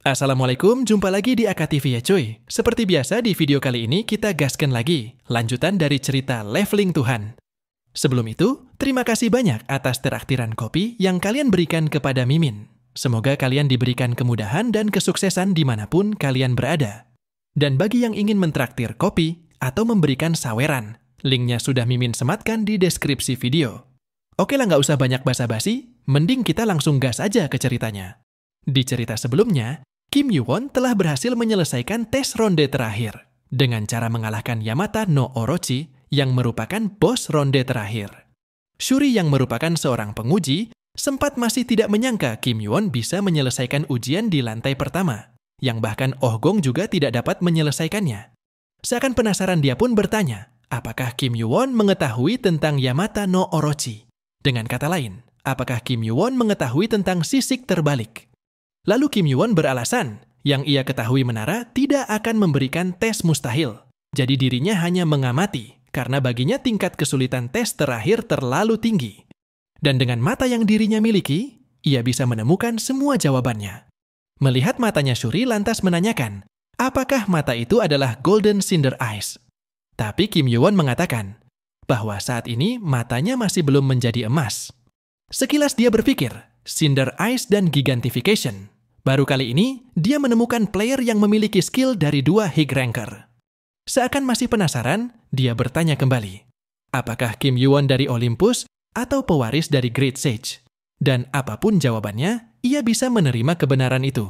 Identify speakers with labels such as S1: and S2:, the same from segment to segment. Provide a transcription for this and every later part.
S1: Assalamualaikum, jumpa lagi di AKTV ya cuy. Seperti biasa di video kali ini kita gaskan lagi, lanjutan dari cerita Leveling Tuhan. Sebelum itu, terima kasih banyak atas traktiran kopi yang kalian berikan kepada Mimin. Semoga kalian diberikan kemudahan dan kesuksesan dimanapun kalian berada. Dan bagi yang ingin mentraktir kopi atau memberikan saweran, linknya sudah Mimin sematkan di deskripsi video. Oke lah, nggak usah banyak basa-basi, mending kita langsung gas aja ke ceritanya. Di cerita sebelumnya, Kim Yu-won telah berhasil menyelesaikan tes ronde terakhir dengan cara mengalahkan Yamata no Orochi yang merupakan bos ronde terakhir. Shuri yang merupakan seorang penguji sempat masih tidak menyangka Kim Yu-won bisa menyelesaikan ujian di lantai pertama, yang bahkan Oh Gong juga tidak dapat menyelesaikannya. Seakan penasaran dia pun bertanya, apakah Kim Yu-won mengetahui tentang Yamata no Orochi? Dengan kata lain, apakah Kim Yu-won mengetahui tentang sisik terbalik? Lalu Kim Yu-won beralasan, yang ia ketahui menara tidak akan memberikan tes mustahil. Jadi dirinya hanya mengamati, karena baginya tingkat kesulitan tes terakhir terlalu tinggi. Dan dengan mata yang dirinya miliki, ia bisa menemukan semua jawabannya. Melihat matanya Shuri lantas menanyakan, apakah mata itu adalah Golden Cinder Eyes? Tapi Kim Yu-won mengatakan, bahwa saat ini matanya masih belum menjadi emas. Sekilas dia berpikir, Cinder Eyes dan Gigantification. Baru kali ini, dia menemukan player yang memiliki skill dari 2 High Ranker. Seakan masih penasaran, dia bertanya kembali, apakah Kim Yu-won dari Olympus atau pewaris dari Great Sage? Dan apapun jawabannya, ia bisa menerima kebenaran itu.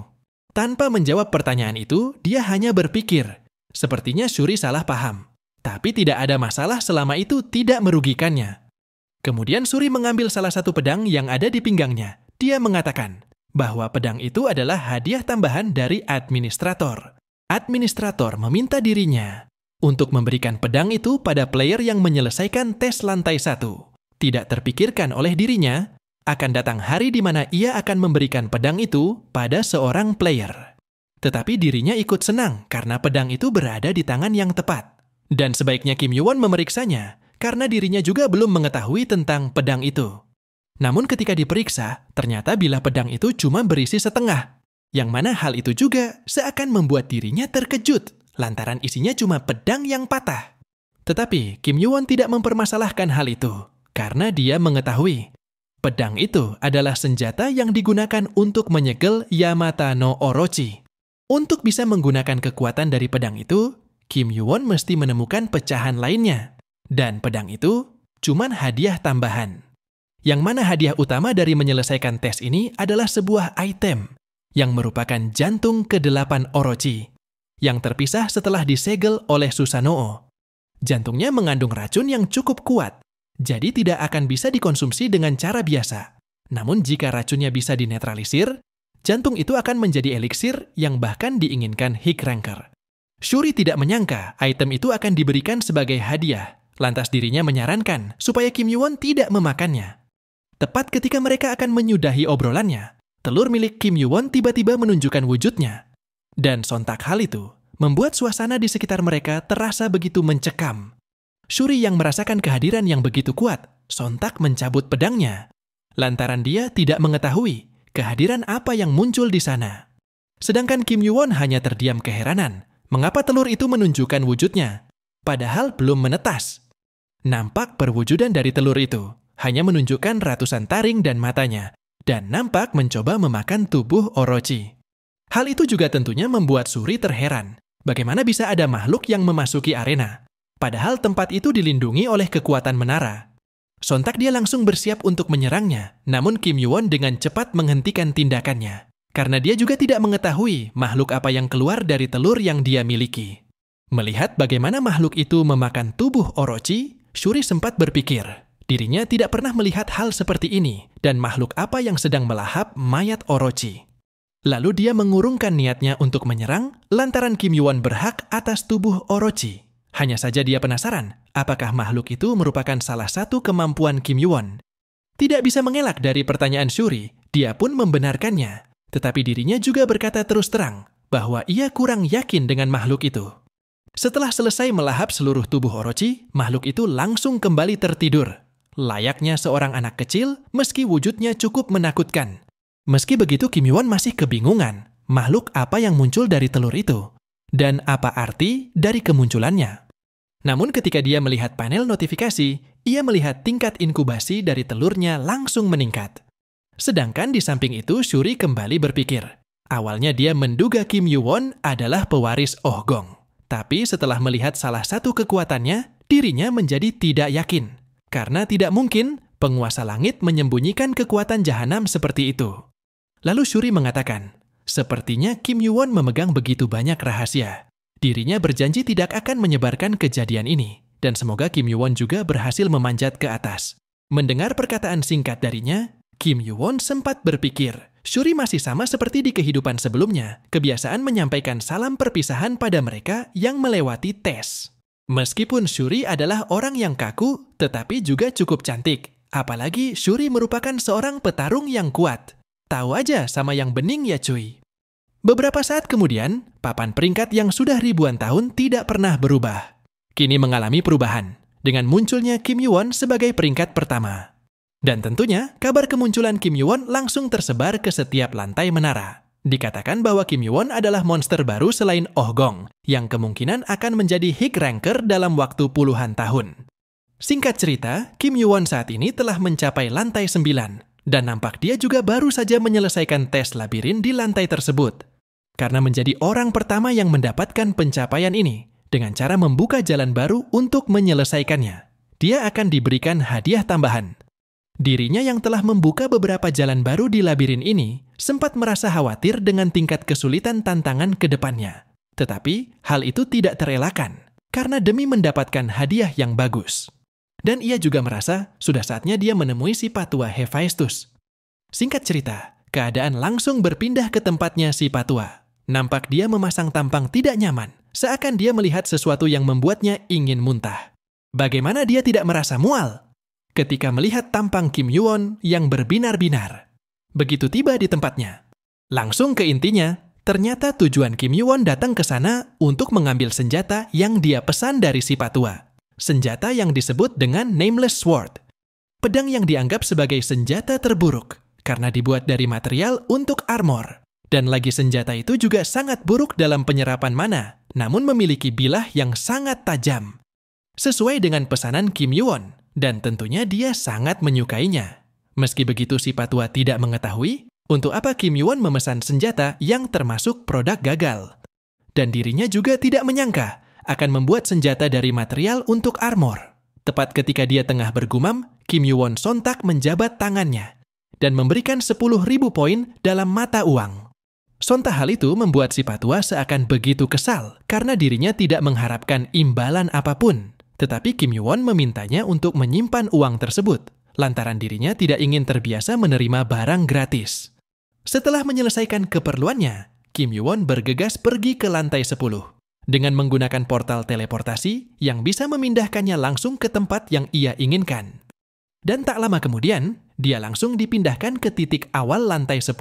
S1: Tanpa menjawab pertanyaan itu, dia hanya berpikir, sepertinya Shuri salah paham. Tapi tidak ada masalah selama itu tidak merugikannya. Kemudian Shuri mengambil salah satu pedang yang ada di pinggangnya. Dia mengatakan bahwa pedang itu adalah hadiah tambahan dari administrator. Administrator meminta dirinya untuk memberikan pedang itu pada player yang menyelesaikan tes lantai 1. Tidak terpikirkan oleh dirinya, akan datang hari di mana ia akan memberikan pedang itu pada seorang player. Tetapi dirinya ikut senang karena pedang itu berada di tangan yang tepat. Dan sebaiknya Kim Yu-won memeriksanya, karena dirinya juga belum mengetahui tentang pedang itu. Namun ketika diperiksa, ternyata bilah pedang itu cuma berisi setengah. Yang mana hal itu juga seakan membuat dirinya terkejut, lantaran isinya cuma pedang yang patah. Tetapi Kim Yu-won tidak mempermasalahkan hal itu, karena dia mengetahui pedang itu adalah senjata yang digunakan untuk menyegel Yamata no Orochi. Untuk bisa menggunakan kekuatan dari pedang itu, Kim Yu-won mesti menemukan pecahan lainnya. Dan pedang itu cuma hadiah tambahan. Yang mana hadiah utama dari menyelesaikan tes ini adalah sebuah item yang merupakan jantung ke-8 Orochi yang terpisah setelah disegel oleh Susanoo. Jantungnya mengandung racun yang cukup kuat, jadi tidak akan bisa dikonsumsi dengan cara biasa. Namun jika racunnya bisa dinetralisir, jantung itu akan menjadi eliksir yang bahkan diinginkan High Ranker. Shuri tidak menyangka item itu akan diberikan sebagai hadiah, lantas dirinya menyarankan supaya Kim Yu-won tidak memakannya. Tepat ketika mereka akan menyudahi obrolannya, telur milik Kim Yu-won tiba-tiba menunjukkan wujudnya. Dan sontak hal itu membuat suasana di sekitar mereka terasa begitu mencekam. Shuri yang merasakan kehadiran yang begitu kuat, sontak mencabut pedangnya. Lantaran dia tidak mengetahui kehadiran apa yang muncul di sana. Sedangkan Kim Yu-won hanya terdiam keheranan, mengapa telur itu menunjukkan wujudnya, padahal belum menetas. Nampak perwujudan dari telur itu hanya menunjukkan ratusan taring dan matanya, dan nampak mencoba memakan tubuh Orochi. Hal itu juga tentunya membuat Shuri terheran, bagaimana bisa ada makhluk yang memasuki arena, padahal tempat itu dilindungi oleh kekuatan menara. Sontak dia langsung bersiap untuk menyerangnya, namun Kim Yu-won dengan cepat menghentikan tindakannya, karena dia juga tidak mengetahui makhluk apa yang keluar dari telur yang dia miliki. Melihat bagaimana makhluk itu memakan tubuh Orochi, Shuri sempat berpikir, dirinya tidak pernah melihat hal seperti ini dan makhluk apa yang sedang melahap mayat Orochi. Lalu dia mengurungkan niatnya untuk menyerang lantaran Kim Yu-won berhak atas tubuh Orochi. Hanya saja dia penasaran apakah makhluk itu merupakan salah satu kemampuan Kim Yu-won. Tidak bisa mengelak dari pertanyaan Shuri, dia pun membenarkannya. Tetapi dirinya juga berkata terus terang bahwa ia kurang yakin dengan makhluk itu. Setelah selesai melahap seluruh tubuh Orochi, makhluk itu langsung kembali tertidur. Layaknya seorang anak kecil, meski wujudnya cukup menakutkan. Meski begitu, Kim Yu-won masih kebingungan. makhluk apa yang muncul dari telur itu, dan apa arti dari kemunculannya. Namun ketika dia melihat panel notifikasi, ia melihat tingkat inkubasi dari telurnya langsung meningkat. Sedangkan di samping itu, Shuri kembali berpikir. Awalnya dia menduga Kim Yu-won adalah pewaris Oh Gong. Tapi setelah melihat salah satu kekuatannya, dirinya menjadi tidak yakin. Karena tidak mungkin penguasa langit menyembunyikan kekuatan jahanam seperti itu. Lalu Shuri mengatakan, sepertinya Kim Yu-won memegang begitu banyak rahasia. Dirinya berjanji tidak akan menyebarkan kejadian ini, dan semoga Kim Yu-won juga berhasil memanjat ke atas. Mendengar perkataan singkat darinya, Kim Yu-won sempat berpikir, Shuri masih sama seperti di kehidupan sebelumnya, kebiasaan menyampaikan salam perpisahan pada mereka yang melewati tes. Meskipun Shuri adalah orang yang kaku, tetapi juga cukup cantik. Apalagi Shuri merupakan seorang petarung yang kuat. Tahu aja sama yang bening ya cuy. Beberapa saat kemudian, papan peringkat yang sudah ribuan tahun tidak pernah berubah. Kini mengalami perubahan, dengan munculnya Kim Yu-won sebagai peringkat pertama. Dan tentunya, kabar kemunculan Kim Yu-won langsung tersebar ke setiap lantai menara. Dikatakan bahwa Kim Yu-won adalah monster baru selain Oh Gong, yang kemungkinan akan menjadi high ranker dalam waktu puluhan tahun. Singkat cerita, Kim Yu-won saat ini telah mencapai lantai 9, dan nampak dia juga baru saja menyelesaikan tes labirin di lantai tersebut. Karena menjadi orang pertama yang mendapatkan pencapaian ini, dengan cara membuka jalan baru untuk menyelesaikannya. Dia akan diberikan hadiah tambahan. Dirinya yang telah membuka beberapa jalan baru di labirin ini, sempat merasa khawatir dengan tingkat kesulitan tantangan ke depannya. Tetapi, hal itu tidak terelakkan, karena demi mendapatkan hadiah yang bagus. Dan ia juga merasa, sudah saatnya dia menemui si Patua Hephaestus. Singkat cerita, keadaan langsung berpindah ke tempatnya si Patua. Nampak dia memasang tampang tidak nyaman, seakan dia melihat sesuatu yang membuatnya ingin muntah. Bagaimana dia tidak merasa mual ketika melihat tampang Kim Yu-won yang berbinar-binar? Begitu tiba di tempatnya, langsung ke intinya, ternyata tujuan Kim Yu-won datang ke sana untuk mengambil senjata yang dia pesan dari si Patua. Senjata yang disebut dengan Nameless Sword. Pedang yang dianggap sebagai senjata terburuk, karena dibuat dari material untuk armor. Dan lagi senjata itu juga sangat buruk dalam penyerapan mana, namun memiliki bilah yang sangat tajam. Sesuai dengan pesanan Kim Yu-won, dan tentunya dia sangat menyukainya. Meski begitu si Patua tidak mengetahui, untuk apa Kim Yu-won memesan senjata yang termasuk produk gagal. Dan dirinya juga tidak menyangka akan membuat senjata dari material untuk armor. Tepat ketika dia tengah bergumam, Kim Yu-won sontak menjabat tangannya dan memberikan 10.000 poin dalam mata uang. Sontak hal itu membuat si Patua seakan begitu kesal karena dirinya tidak mengharapkan imbalan apapun. Tetapi Kim Yu-won memintanya untuk menyimpan uang tersebut, lantaran dirinya tidak ingin terbiasa menerima barang gratis. Setelah menyelesaikan keperluannya, Kim Yu-won bergegas pergi ke lantai 10. Dengan menggunakan portal teleportasi yang bisa memindahkannya langsung ke tempat yang ia inginkan. Dan tak lama kemudian, dia langsung dipindahkan ke titik awal lantai 10.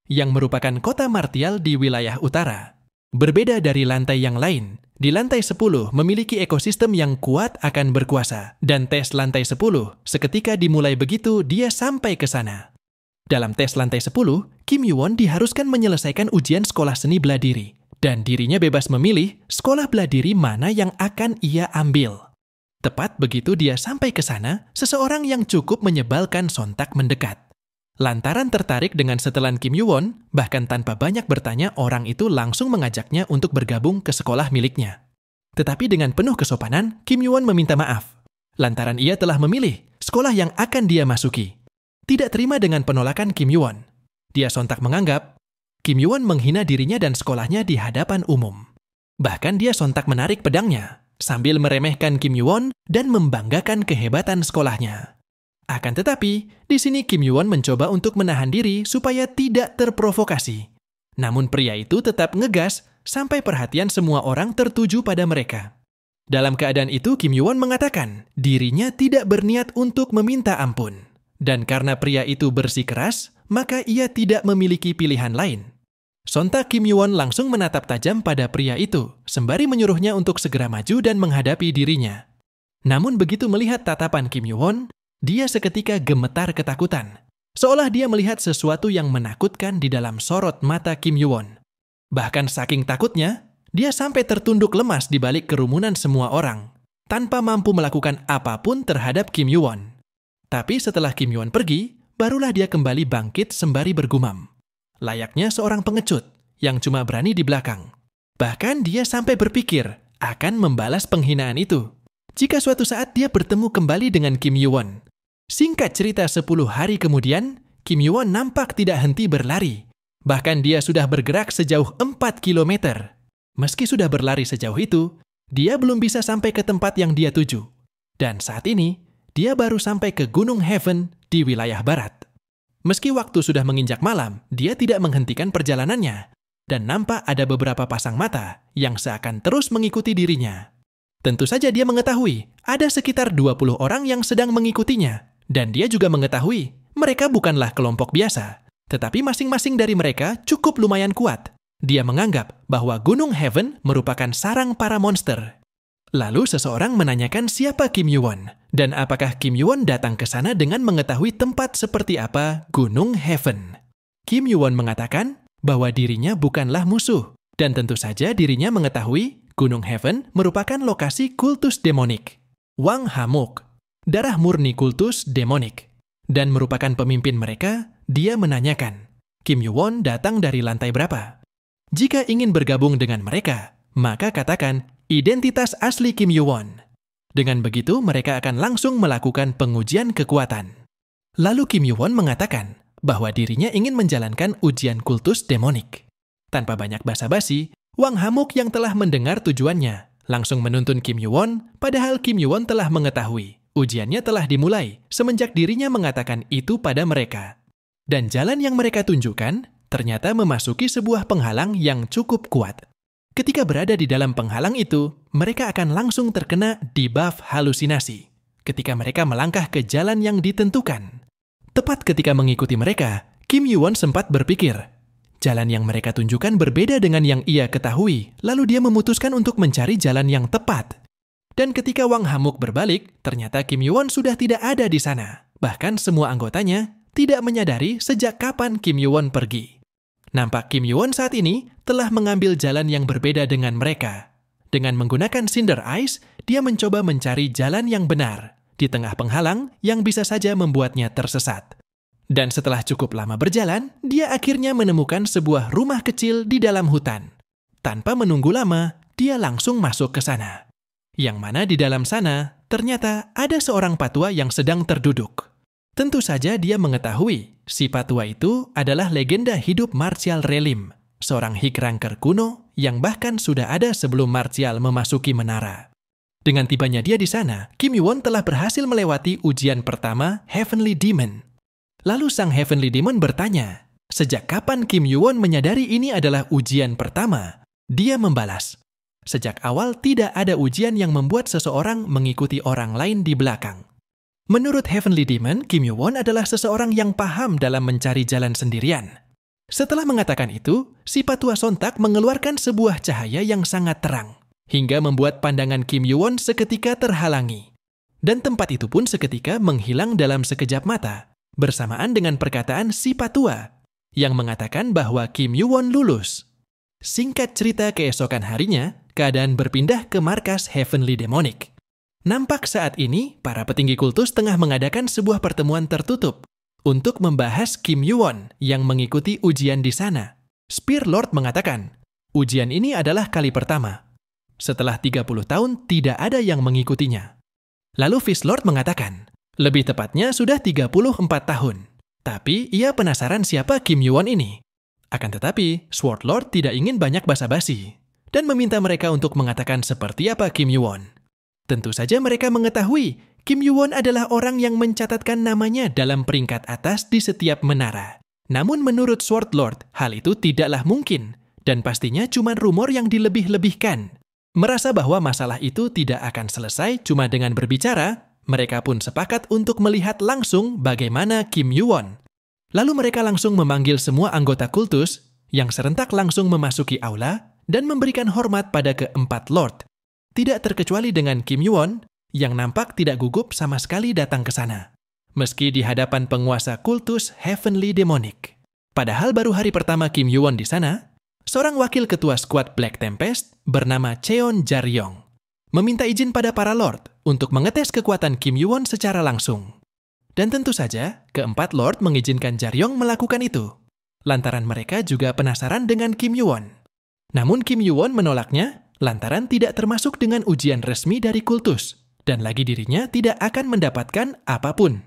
S1: Yang merupakan kota martial di wilayah utara. Berbeda dari lantai yang lain, di lantai 10 memiliki ekosistem yang kuat akan berkuasa, dan tes lantai 10 seketika dimulai begitu dia sampai ke sana. Dalam tes lantai 10, Kim Yu-won diharuskan menyelesaikan ujian sekolah seni bela diri, dan dirinya bebas memilih sekolah bela diri mana yang akan ia ambil. Tepat begitu dia sampai ke sana, seseorang yang cukup menyebalkan sontak mendekat. Lantaran tertarik dengan setelan Kim Yu-won, bahkan tanpa banyak bertanya, orang itu langsung mengajaknya untuk bergabung ke sekolah miliknya. Tetapi dengan penuh kesopanan, Kim Yu-won meminta maaf. Lantaran ia telah memilih sekolah yang akan dia masuki. Tidak terima dengan penolakan Kim Yu-won. Dia sontak menganggap Kim Yu-won menghina dirinya dan sekolahnya di hadapan umum. Bahkan dia sontak menarik pedangnya, sambil meremehkan Kim Yu-won dan membanggakan kehebatan sekolahnya. Akan tetapi, di sini Kim Yu-won mencoba untuk menahan diri supaya tidak terprovokasi. Namun pria itu tetap ngegas sampai perhatian semua orang tertuju pada mereka. Dalam keadaan itu, Kim Yu-won mengatakan dirinya tidak berniat untuk meminta ampun. Dan karena pria itu bersikeras, maka ia tidak memiliki pilihan lain. Sontak Kim Yu-won langsung menatap tajam pada pria itu, sembari menyuruhnya untuk segera maju dan menghadapi dirinya. Namun begitu melihat tatapan Kim Yu-won, dia seketika gemetar ketakutan. seolah dia melihat sesuatu yang menakutkan di dalam sorot mata Kim Yoo-won. Bahkan saking takutnya, dia sampai tertunduk lemas di balik kerumunan semua orang, tanpa mampu melakukan apapun terhadap Kim Yoo-won. Tapi setelah Kim Yoo-won pergi, barulah dia kembali bangkit sembari bergumam. Layaknya seorang pengecut yang cuma berani di belakang. Bahkan dia sampai berpikir akan membalas penghinaan itu jika suatu saat dia bertemu kembali dengan Kim Yoo-won. Singkat cerita 10 hari kemudian, Kim Yoo-won nampak tidak henti berlari. Bahkan dia sudah bergerak sejauh 4 kilometer. Meski sudah berlari sejauh itu, dia belum bisa sampai ke tempat yang dia tuju. Dan saat ini, dia baru sampai ke Gunung Heaven di wilayah barat. Meski waktu sudah menginjak malam, dia tidak menghentikan perjalanannya. Dan nampak ada beberapa pasang mata yang seakan terus mengikuti dirinya. Tentu saja dia mengetahui ada sekitar 20 orang yang sedang mengikutinya. Dan dia juga mengetahui mereka bukanlah kelompok biasa. Tetapi masing-masing dari mereka cukup lumayan kuat. Dia menganggap bahwa Gunung Heaven merupakan sarang para monster. Lalu seseorang menanyakan siapa Kim Yoo-won, dan apakah Kim Yoo-won datang ke sana dengan mengetahui tempat seperti apa Gunung Heaven. Kim Yoo-won mengatakan bahwa dirinya bukanlah musuh, dan tentu saja dirinya mengetahui Gunung Heaven merupakan lokasi kultus demonik. Wang Hamuk, darah murni kultus demonik, dan merupakan pemimpin mereka. Dia menanyakan, Kim Yoo-won datang dari lantai berapa? Jika ingin bergabung dengan mereka, maka katakan identitas asli Kim Yoo-won. Dengan begitu, mereka akan langsung melakukan pengujian kekuatan. Lalu Kim Yoo-won mengatakan bahwa dirinya ingin menjalankan ujian kultus demonik. Tanpa banyak basa-basi, Wang Hamuk yang telah mendengar tujuannya langsung menuntun Kim Yoo-won, padahal Kim Yoo-won telah mengetahui ujiannya telah dimulai semenjak dirinya mengatakan itu pada mereka. Dan jalan yang mereka tunjukkan ternyata memasuki sebuah penghalang yang cukup kuat. Ketika berada di dalam penghalang itu, mereka akan langsung terkena debuff halusinasi ketika mereka melangkah ke jalan yang ditentukan. Tepat ketika mengikuti mereka, Kim Yoo-won sempat berpikir, jalan yang mereka tunjukkan berbeda dengan yang ia ketahui, lalu dia memutuskan untuk mencari jalan yang tepat. Dan ketika Wang Hamuk berbalik, ternyata Kim Yoo-won sudah tidak ada di sana. Bahkan semua anggotanya tidak menyadari sejak kapan Kim Yoo-won pergi. Nampak Kim Yoo-won saat ini telah mengambil jalan yang berbeda dengan mereka. Dengan menggunakan Cinder Eyes, dia mencoba mencari jalan yang benar di tengah penghalang yang bisa saja membuatnya tersesat. Dan setelah cukup lama berjalan, dia akhirnya menemukan sebuah rumah kecil di dalam hutan. Tanpa menunggu lama, dia langsung masuk ke sana. Yang mana di dalam sana, ternyata ada seorang patua yang sedang terduduk. Tentu saja dia mengetahui si patua itu adalah legenda hidup Martial Relim, seorang Higranker kuno yang bahkan sudah ada sebelum Martial memasuki menara. Dengan tibanya dia di sana, Kim Yoo-won telah berhasil melewati ujian pertama Heavenly Demon. Lalu sang Heavenly Demon bertanya, sejak kapan Kim Yoo-won menyadari ini adalah ujian pertama? Dia membalas, sejak awal tidak ada ujian yang membuat seseorang mengikuti orang lain di belakang. Menurut Heavenly Demon, Kim Yoo-won adalah seseorang yang paham dalam mencari jalan sendirian. Setelah mengatakan itu, si patua sontak mengeluarkan sebuah cahaya yang sangat terang, hingga membuat pandangan Kim Yoo-won seketika terhalangi. Dan tempat itu pun seketika menghilang dalam sekejap mata, bersamaan dengan perkataan si patua, yang mengatakan bahwa Kim Yoo-won lulus. Singkat cerita, keesokan harinya, keadaan berpindah ke markas Heavenly Demonic. Nampak saat ini, para petinggi kultus tengah mengadakan sebuah pertemuan tertutup untuk membahas Kim Yoo-won yang mengikuti ujian di sana. Spear Lord mengatakan, ujian ini adalah kali pertama. Setelah 30 tahun, tidak ada yang mengikutinya. Lalu Fist Lord mengatakan, lebih tepatnya sudah 34 tahun. Tapi ia penasaran siapa Kim Yoo-won ini. Akan tetapi, Sword Lord tidak ingin banyak basa-basi dan meminta mereka untuk mengatakan seperti apa Kim Yoo-won. Tentu saja mereka mengetahui Kim Yoo-won adalah orang yang mencatatkan namanya dalam peringkat atas di setiap menara. Namun menurut Sword Lord, hal itu tidaklah mungkin dan pastinya cuma rumor yang dilebih-lebihkan. Merasa bahwa masalah itu tidak akan selesai cuma dengan berbicara, mereka pun sepakat untuk melihat langsung bagaimana Kim Yoo-won. Lalu mereka langsung memanggil semua anggota kultus yang serentak langsung memasuki aula dan memberikan hormat pada keempat Lord. Tidak terkecuali dengan Kim Yoo-won yang nampak tidak gugup sama sekali datang ke sana. meski di hadapan penguasa kultus Heavenly Demonic. Padahal baru hari pertama Kim Yoo-won di sana, seorang wakil ketua skuad Black Tempest bernama Cheon Jaryong meminta izin pada para Lord untuk mengetes kekuatan Kim Yoo-won secara langsung. Dan tentu saja, keempat Lord mengizinkan Jaryong melakukan itu, lantaran mereka juga penasaran dengan Kim Yoo-won. Namun Kim Yoo-won menolaknya lantaran tidak termasuk dengan ujian resmi dari kultus, dan lagi dirinya tidak akan mendapatkan apapun.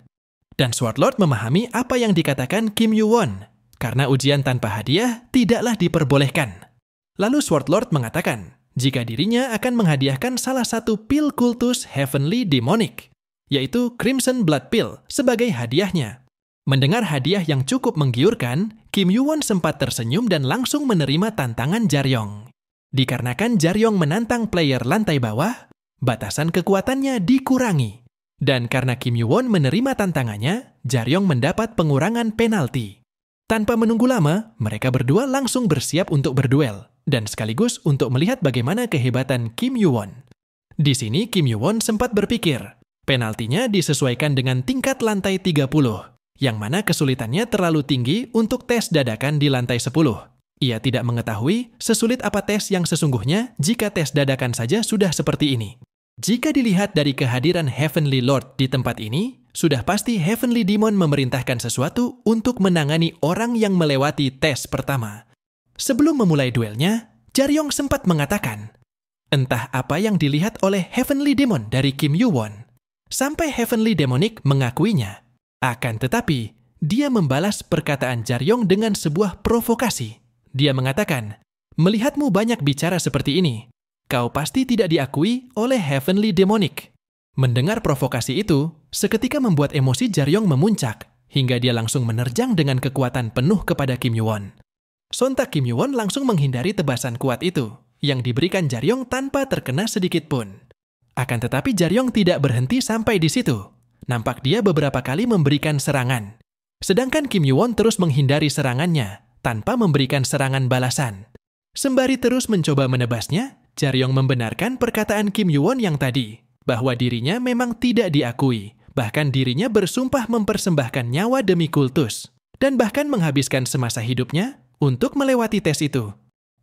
S1: Dan Sword Lord memahami apa yang dikatakan Kim Yoo-won, karena ujian tanpa hadiah tidaklah diperbolehkan. Lalu Sword Lord mengatakan, jika dirinya akan menghadiahkan salah satu pil kultus Heavenly Demonic, yaitu Crimson Blood Pill sebagai hadiahnya. Mendengar hadiah yang cukup menggiurkan, Kim Yoo-won sempat tersenyum dan langsung menerima tantangan Jaryong. Dikarenakan Jaryong menantang player lantai bawah, batasan kekuatannya dikurangi. Dan karena Kim Yoo-won menerima tantangannya, Jaryong mendapat pengurangan penalti. Tanpa menunggu lama, mereka berdua langsung bersiap untuk berduel, dan sekaligus untuk melihat bagaimana kehebatan Kim Yoo-won. Di sini Kim Yoo-won sempat berpikir, penaltinya disesuaikan dengan tingkat lantai 30, yang mana kesulitannya terlalu tinggi untuk tes dadakan di lantai 10. Ia tidak mengetahui sesulit apa tes yang sesungguhnya jika tes dadakan saja sudah seperti ini. Jika dilihat dari kehadiran Heavenly Lord di tempat ini, sudah pasti Heavenly Demon memerintahkan sesuatu untuk menangani orang yang melewati tes pertama. Sebelum memulai duelnya, Jaryong sempat mengatakan, entah apa yang dilihat oleh Heavenly Demon dari Kim Yoo-won, sampai Heavenly Demonic mengakuinya. Akan tetapi, dia membalas perkataan Jaryong dengan sebuah provokasi. Dia mengatakan, melihatmu banyak bicara seperti ini, kau pasti tidak diakui oleh Heavenly Demonic. Mendengar provokasi itu, seketika membuat emosi Jaryong memuncak, hingga dia langsung menerjang dengan kekuatan penuh kepada Kim Yoo-won. Sontak Kim Yoo-won langsung menghindari tebasan kuat itu, yang diberikan Jaryong tanpa terkena sedikit pun. Akan tetapi Jaryong tidak berhenti sampai di situ. Nampak dia beberapa kali memberikan serangan. Sedangkan Kim Yoo-won terus menghindari serangannya, tanpa memberikan serangan balasan. Sembari terus mencoba menebasnya, Jaryong membenarkan perkataan Kim Yoo-won yang tadi, bahwa dirinya memang tidak diakui, bahkan dirinya bersumpah mempersembahkan nyawa demi kultus, dan bahkan menghabiskan semasa hidupnya untuk melewati tes itu.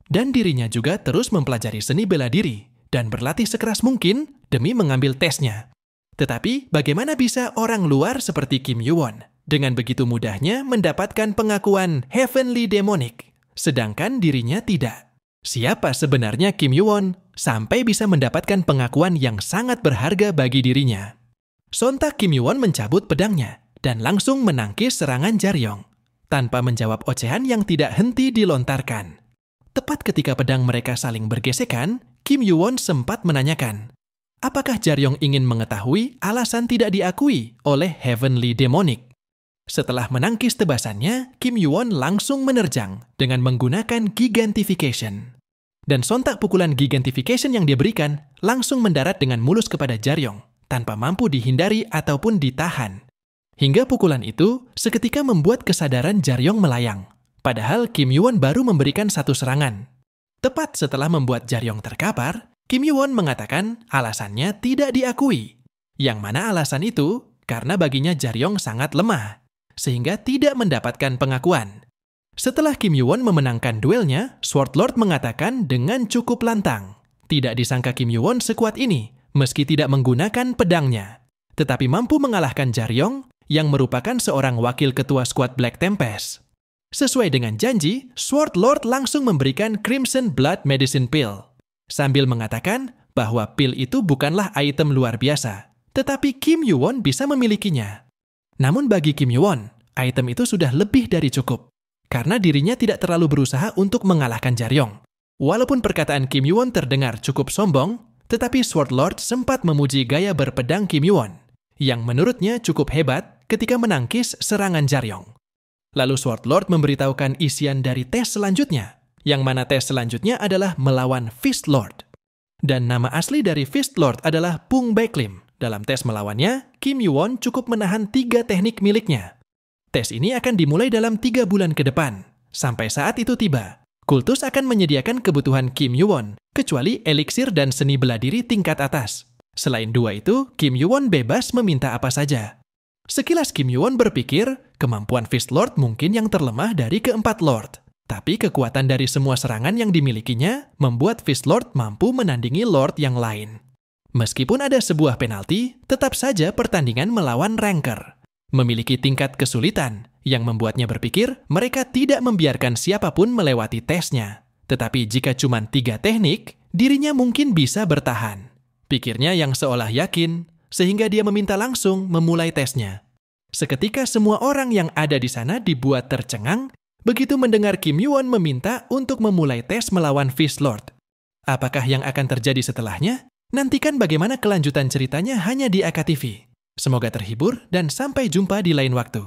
S1: Dan dirinya juga terus mempelajari seni bela diri, dan berlatih sekeras mungkin demi mengambil tesnya. Tetapi bagaimana bisa orang luar seperti Kim Yoo-won dengan begitu mudahnya mendapatkan pengakuan Heavenly Demonic, sedangkan dirinya tidak? Siapa sebenarnya Kim Yoo-won sampai bisa mendapatkan pengakuan yang sangat berharga bagi dirinya? Sontak Kim Yoo-won mencabut pedangnya dan langsung menangkis serangan Jaryong, tanpa menjawab ocehan yang tidak henti dilontarkan. Tepat ketika pedang mereka saling bergesekan, Kim Yoo-won sempat menanyakan, apakah Jaryong ingin mengetahui alasan tidak diakui oleh Heavenly Demonic? Setelah menangkis tebasannya, Kim Yoo-won langsung menerjang dengan menggunakan Gigantification. Dan sontak pukulan Gigantification yang dia berikan langsung mendarat dengan mulus kepada Jaryong, tanpa mampu dihindari ataupun ditahan. Hingga pukulan itu seketika membuat kesadaran Jaryong melayang. Padahal Kim Yoo-won baru memberikan satu serangan. Tepat setelah membuat Jaryong terkapar, Kim Yoo-won mengatakan alasannya tidak diakui. Yang mana alasan itu karena baginya Jaryong sangat lemah, sehingga tidak mendapatkan pengakuan. Setelah Kim Yoo-won memenangkan duelnya, Sword Lord mengatakan dengan cukup lantang, tidak disangka Kim Yoo-won sekuat ini, meski tidak menggunakan pedangnya, tetapi mampu mengalahkan Jaryong yang merupakan seorang wakil ketua skuad Black Tempest. Sesuai dengan janji, Sword Lord langsung memberikan Crimson Blood Medicine Pill, sambil mengatakan bahwa pil itu bukanlah item luar biasa, tetapi Kim Yoo-won bisa memilikinya. Namun bagi Kim Yoo-won, item itu sudah lebih dari cukup, karena dirinya tidak terlalu berusaha untuk mengalahkan Jaryong. Walaupun perkataan Kim Yoo-won terdengar cukup sombong, tetapi Sword Lord sempat memuji gaya berpedang Kim Yoo-won, yang menurutnya cukup hebat ketika menangkis serangan Jaryong. Lalu Sword Lord memberitahukan isian dari tes selanjutnya, yang mana tes selanjutnya adalah melawan Fist Lord. Dan nama asli dari Fist Lord adalah Pung Baeklim. Dalam tes melawannya, Kim Yoo-won cukup menahan 3 teknik miliknya. Tes ini akan dimulai dalam 3 bulan ke depan. Sampai saat itu tiba, kultus akan menyediakan kebutuhan Kim Yoo-won, kecuali eliksir dan seni bela diri tingkat atas. Selain 2 itu, Kim Yoo-won bebas meminta apa saja. Sekilas Kim Yoo-won berpikir, kemampuan Fist Lord mungkin yang terlemah dari keempat Lord. Tapi kekuatan dari semua serangan yang dimilikinya membuat Fist Lord mampu menandingi Lord yang lain. Meskipun ada sebuah penalti, tetap saja pertandingan melawan Ranker. Memiliki tingkat kesulitan yang membuatnya berpikir mereka tidak membiarkan siapapun melewati tesnya. Tetapi jika cuma 3 teknik, dirinya mungkin bisa bertahan. Pikirnya yang seolah yakin, sehingga dia meminta langsung memulai tesnya. Seketika semua orang yang ada di sana dibuat tercengang begitu mendengar Kim Yoo-won meminta untuk memulai tes melawan Fist Lord. Apakah yang akan terjadi setelahnya? Nantikan bagaimana kelanjutan ceritanya hanya di AKTV. Semoga terhibur dan sampai jumpa di lain waktu.